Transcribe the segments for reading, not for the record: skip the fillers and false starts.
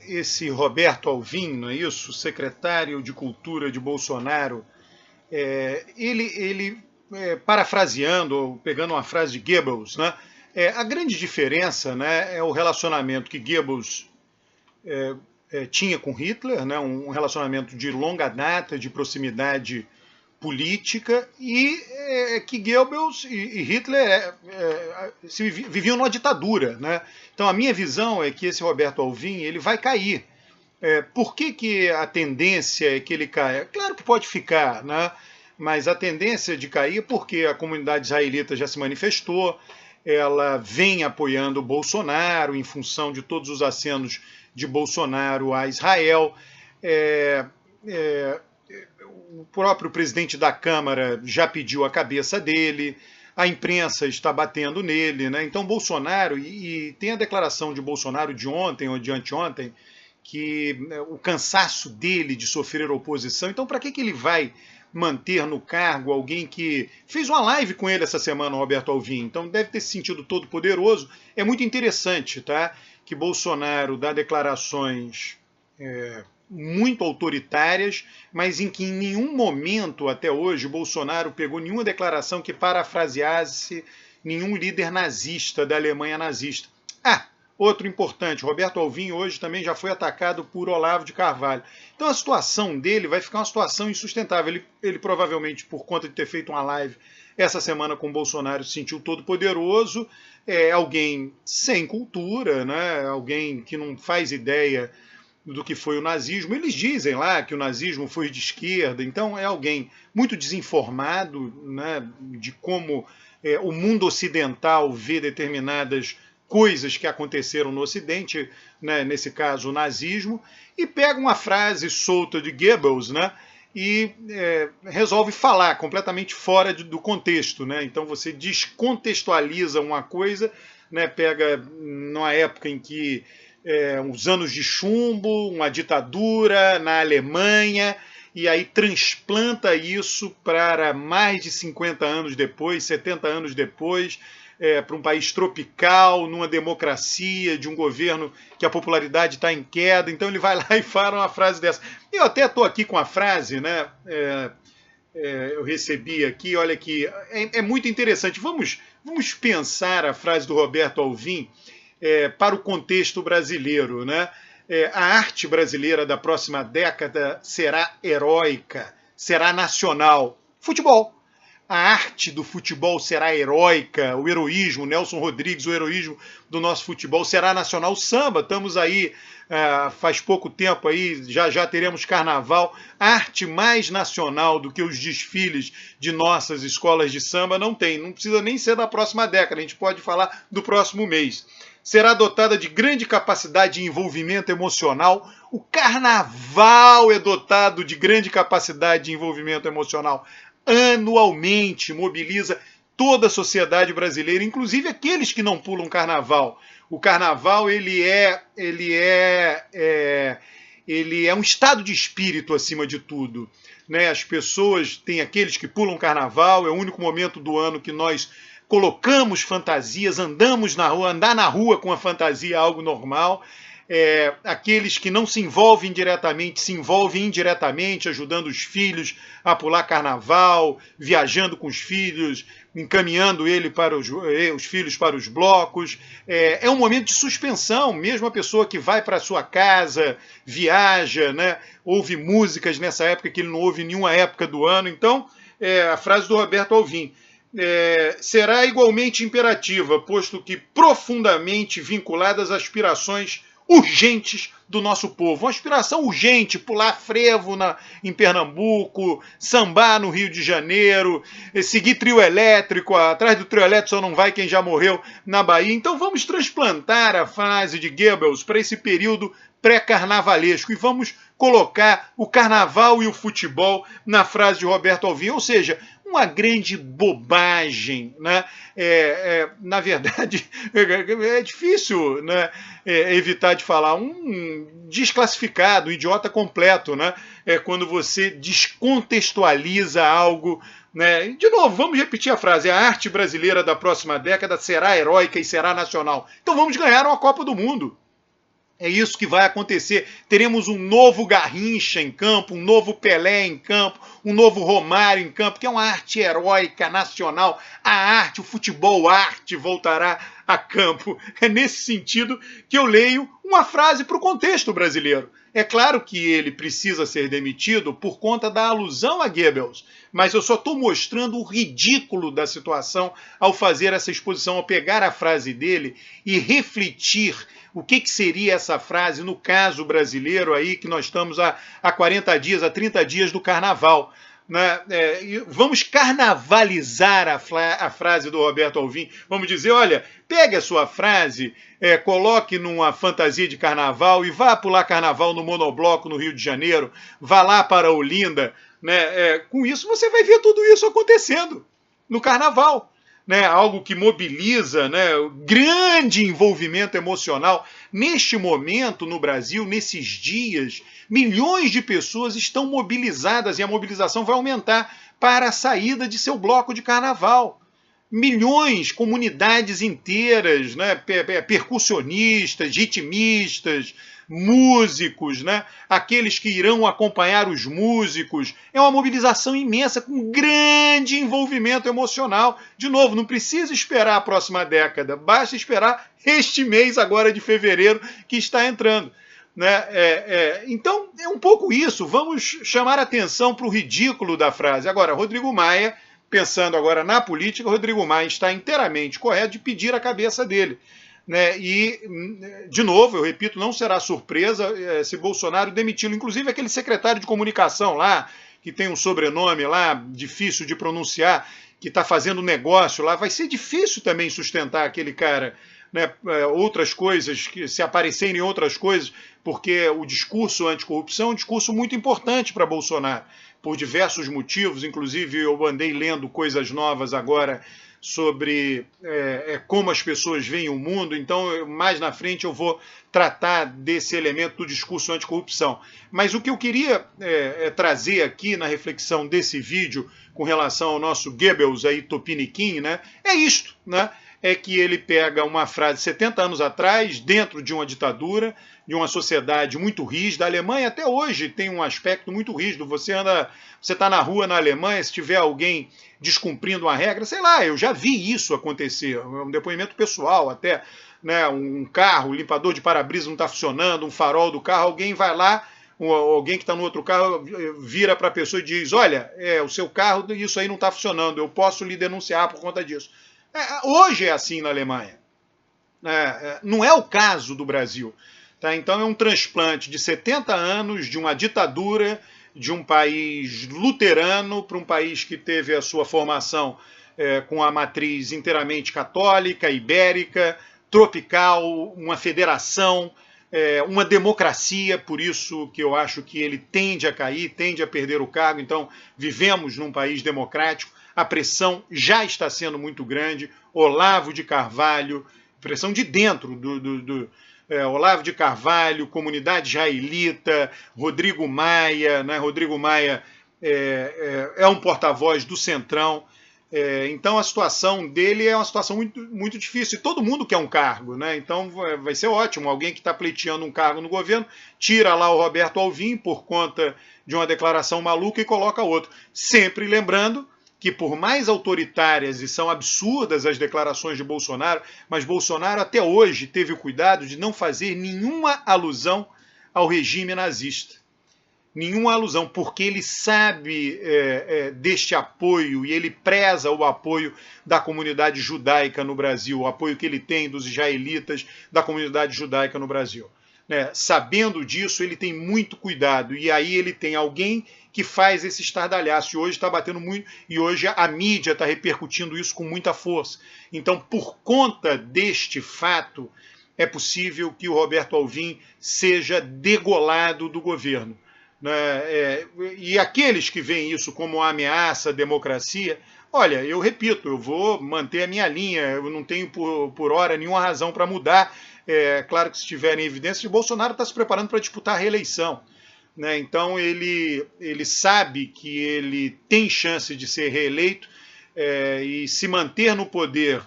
Esse Roberto Alvim, não é isso? Secretário de Cultura de Bolsonaro, parafraseando, ou pegando uma frase de Goebbels, né? A grande diferença, né, é o relacionamento que Goebbels tinha com Hitler, né, um relacionamento de longa data, de proximidade política, e que Goebbels e Hitler viviam numa ditadura. Né? Então a minha visão é que esse Roberto Alvim ele vai cair. Por que a tendência é que ele caia? Claro que pode ficar, né? Mas a tendência de cair é porque a comunidade israelita já se manifestou, ela vem apoiando o Bolsonaro em função de todos os acenos de Bolsonaro a Israel. O próprio presidente da Câmara já pediu a cabeça dele, a imprensa está batendo nele, né? Então Bolsonaro, e tem a declaração de Bolsonaro de ontem ou de anteontem, que o cansaço dele de sofrer oposição, então para que ele vai manter no cargo alguém que fez uma live com ele essa semana, o Roberto Alvim, então deve ter se sentido todo poderoso. É muito interessante, tá? Que Bolsonaro dá declarações muito autoritárias, mas em que em nenhum momento até hoje Bolsonaro pegou nenhuma declaração que parafraseasse nenhum líder nazista da Alemanha nazista. Outro importante, Roberto Alvim hoje também já foi atacado por Olavo de Carvalho. Então a situação dele vai ficar uma situação insustentável. Ele provavelmente, por conta de ter feito uma live essa semana com o Bolsonaro, se sentiu todo poderoso, alguém sem cultura, né? Alguém que não faz ideia do que foi o nazismo. Eles dizem lá que o nazismo foi de esquerda, então é alguém muito desinformado, né, de como o mundo ocidental vê determinadas coisas que aconteceram no Ocidente, né, nesse caso o nazismo, e pega uma frase solta de Goebbels, né, e resolve falar completamente fora do contexto. Né? Então você descontextualiza uma coisa, né, pega numa época em que os anos de chumbo, uma ditadura na Alemanha, e aí transplanta isso para mais de 50 anos depois, 70 anos depois, para um país tropical, numa democracia, de um governo que a popularidade está em queda. Então ele vai lá e fala uma frase dessa. Eu até estou aqui com a frase, né? Eu recebi aqui, olha aqui, é muito interessante. Vamos pensar a frase do Roberto Alvim para o contexto brasileiro, né? A arte brasileira da próxima década será heróica, será nacional. Futebol. A arte do futebol será heróica, o heroísmo, Nelson Rodrigues, o heroísmo do nosso futebol será nacional. Samba, estamos aí, faz pouco tempo aí, já teremos carnaval. A arte mais nacional do que os desfiles de nossas escolas de samba não tem, não precisa nem ser da próxima década, a gente pode falar do próximo mês. Será dotada de grande capacidade de envolvimento emocional. O carnaval é dotado de grande capacidade de envolvimento emocional. Anualmente mobiliza toda a sociedade brasileira, inclusive aqueles que não pulam carnaval. O carnaval ele é um estado de espírito acima de tudo. Né? As pessoas, tem aqueles que pulam carnaval, é o único momento do ano que nós colocamos fantasias, andamos na rua, andar na rua com a fantasia é algo normal. Aqueles que não se envolvem diretamente, se envolvem indiretamente, ajudando os filhos a pular carnaval, viajando com os filhos, encaminhando os filhos para os blocos. É um momento de suspensão, mesmo a pessoa que vai para a sua casa, viaja, né, ouve músicas nessa época que ele não ouve em nenhuma época do ano. Então, a frase do Roberto Alvim. Será igualmente imperativa, posto que profundamente vinculada às aspirações urgentes do nosso povo. Uma aspiração urgente, pular frevo em Pernambuco, sambar no Rio de Janeiro, seguir trio elétrico, atrás do trio elétrico só não vai quem já morreu na Bahia. Então vamos transplantar a frase de Goebbels para esse período pré-carnavalesco e vamos colocar o carnaval e o futebol na frase de Roberto Alvim, ou seja, uma grande bobagem, né? Na verdade, é difícil, né, evitar de falar um desclassificado, um idiota completo, né? Quando você descontextualiza algo. Né? De novo, vamos repetir a frase: a arte brasileira da próxima década será heróica e será nacional. Então vamos ganhar uma Copa do Mundo. É isso que vai acontecer. Teremos um novo Garrincha em campo, um novo Pelé em campo, um novo Romário em campo, que é uma arte heróica nacional. A arte, o futebol arte voltará a campo. É nesse sentido que eu leio uma frase para o contexto brasileiro. É claro que ele precisa ser demitido por conta da alusão a Goebbels, mas eu só estou mostrando o ridículo da situação ao fazer essa exposição, ao pegar a frase dele e refletir o que seria essa frase no caso brasileiro aí, que nós estamos há 40 dias, há 30 dias do carnaval. Né? Vamos carnavalizar a frase do Roberto Alvim. Vamos dizer, olha, pegue a sua frase, coloque numa fantasia de carnaval e vá pular carnaval no Monobloco no Rio de Janeiro, vá lá para Olinda. Né? Com isso você vai ver tudo isso acontecendo no carnaval. Né, algo que mobiliza, né, grande envolvimento emocional. Neste momento, no Brasil, nesses dias, milhões de pessoas estão mobilizadas e a mobilização vai aumentar para a saída de seu bloco de carnaval. Milhões, comunidades inteiras, né, percussionistas, ritmistas, músicos, né, aqueles que irão acompanhar os músicos. É uma mobilização imensa, com grande envolvimento emocional. De novo, não precisa esperar a próxima década, basta esperar este mês agora de fevereiro que está entrando. Né? Então, é um pouco isso. Vamos chamar atenção para o ridículo da frase. Agora, Rodrigo Maia, pensando agora na política, Rodrigo Maia está inteiramente correto de pedir a cabeça dele. Né? E, de novo, eu repito, não será surpresa se Bolsonaro demiti-lo. Inclusive aquele secretário de comunicação lá, que tem um sobrenome lá difícil de pronunciar, que está fazendo negócio lá, vai ser difícil também sustentar aquele cara. Né, outras coisas, que se aparecerem outras coisas, porque o discurso anticorrupção é um discurso muito importante para Bolsonaro, por diversos motivos. Inclusive eu andei lendo coisas novas agora sobre como as pessoas veem o mundo, então mais na frente eu vou tratar desse elemento do discurso anticorrupção. Mas o que eu queria trazer aqui na reflexão desse vídeo com relação ao nosso Goebbels aí, Tupiniquim, né, é isto, né? É que ele pega uma frase de 70 anos atrás, dentro de uma ditadura, de uma sociedade muito rígida. A Alemanha até hoje tem um aspecto muito rígido. Você está na rua na Alemanha, se tiver alguém descumprindo uma regra, sei lá, eu já vi isso acontecer, um depoimento pessoal até, né, um carro, o limpador de para-brisa não está funcionando, um farol do carro, alguém vai lá, alguém que está no outro carro vira para a pessoa e diz, olha, o seu carro, isso aí não está funcionando, eu posso lhe denunciar por conta disso. Hoje é assim na Alemanha. Não é o caso do Brasil. Tá? Então é um transplante de 70 anos de uma ditadura, de um país luterano para um país que teve a sua formação com a matriz inteiramente católica, ibérica, tropical, uma federação, uma democracia, por isso que eu acho que ele tende a cair, tende a perder o cargo. Então vivemos num país democrático. A pressão já está sendo muito grande. Olavo de Carvalho, pressão de dentro Olavo de Carvalho, comunidade israelita, Rodrigo Maia, né? Rodrigo Maia é um porta-voz do Centrão. Então a situação dele é uma situação muito, muito difícil. E todo mundo quer um cargo, né? Então vai ser ótimo. Alguém que está pleiteando um cargo no governo, tira lá o Roberto Alvim por conta de uma declaração maluca e coloca outro. Sempre lembrando que por mais autoritárias e são absurdas as declarações de Bolsonaro, mas Bolsonaro até hoje teve o cuidado de não fazer nenhuma alusão ao regime nazista. Nenhuma alusão, porque ele sabe deste apoio e ele preza o apoio da comunidade judaica no Brasil, o apoio que ele tem dos israelitas, da comunidade judaica no Brasil. Sabendo disso, ele tem muito cuidado, e aí ele tem alguém que faz esse estardalhaço, e hoje está batendo muito, e hoje a mídia está repercutindo isso com muita força. Então, por conta deste fato, é possível que o Roberto Alvim seja degolado do governo. E aqueles que veem isso como uma ameaça à democracia, olha, eu repito, eu vou manter a minha linha, eu não tenho por hora nenhuma razão para mudar. Claro que se tiverem evidências, Bolsonaro está se preparando para disputar a reeleição. Então ele sabe que ele tem chance de ser reeleito e se manter no poder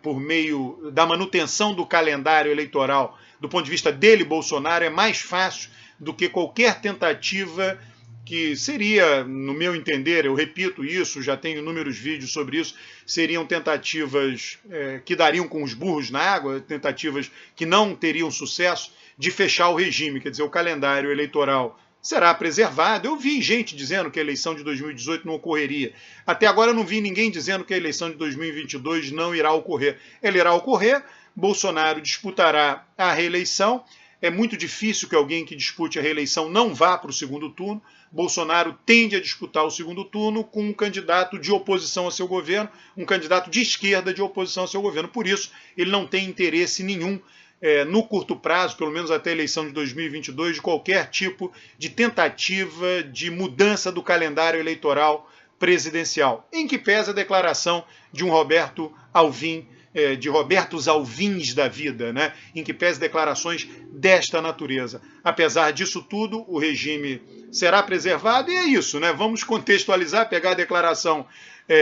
por meio da manutenção do calendário eleitoral do ponto de vista dele, Bolsonaro, é mais fácil do que qualquer tentativa que seria, no meu entender, eu repito isso, já tenho inúmeros vídeos sobre isso, seriam tentativas que dariam com os burros na água, tentativas que não teriam sucesso, de fechar o regime, quer dizer, o calendário eleitoral será preservado. Eu vi gente dizendo que a eleição de 2018 não ocorreria. Até agora eu não vi ninguém dizendo que a eleição de 2022 não irá ocorrer. Ela irá ocorrer, Bolsonaro disputará a reeleição. É muito difícil que alguém que dispute a reeleição não vá para o segundo turno. Bolsonaro tende a disputar o segundo turno com um candidato de oposição ao seu governo, um candidato de esquerda de oposição ao seu governo. Por isso, ele não tem interesse nenhum no curto prazo, pelo menos até a eleição de 2022, de qualquer tipo de tentativa de mudança do calendário eleitoral presidencial, em que pesa a declaração de um Roberto Alvim, de Robertos Alvins da vida, né? Em que pesa declarações desta natureza. Apesar disso tudo, o regime será preservado, e é isso, né? Vamos contextualizar, pegar a declaração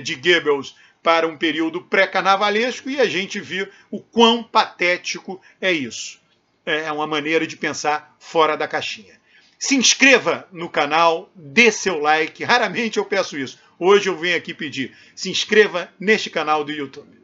de Goebbels para um período pré-carnavalesco e a gente vê o quão patético é isso. É uma maneira de pensar fora da caixinha. Se inscreva no canal, dê seu like, raramente eu peço isso. Hoje eu venho aqui pedir, se inscreva neste canal do YouTube.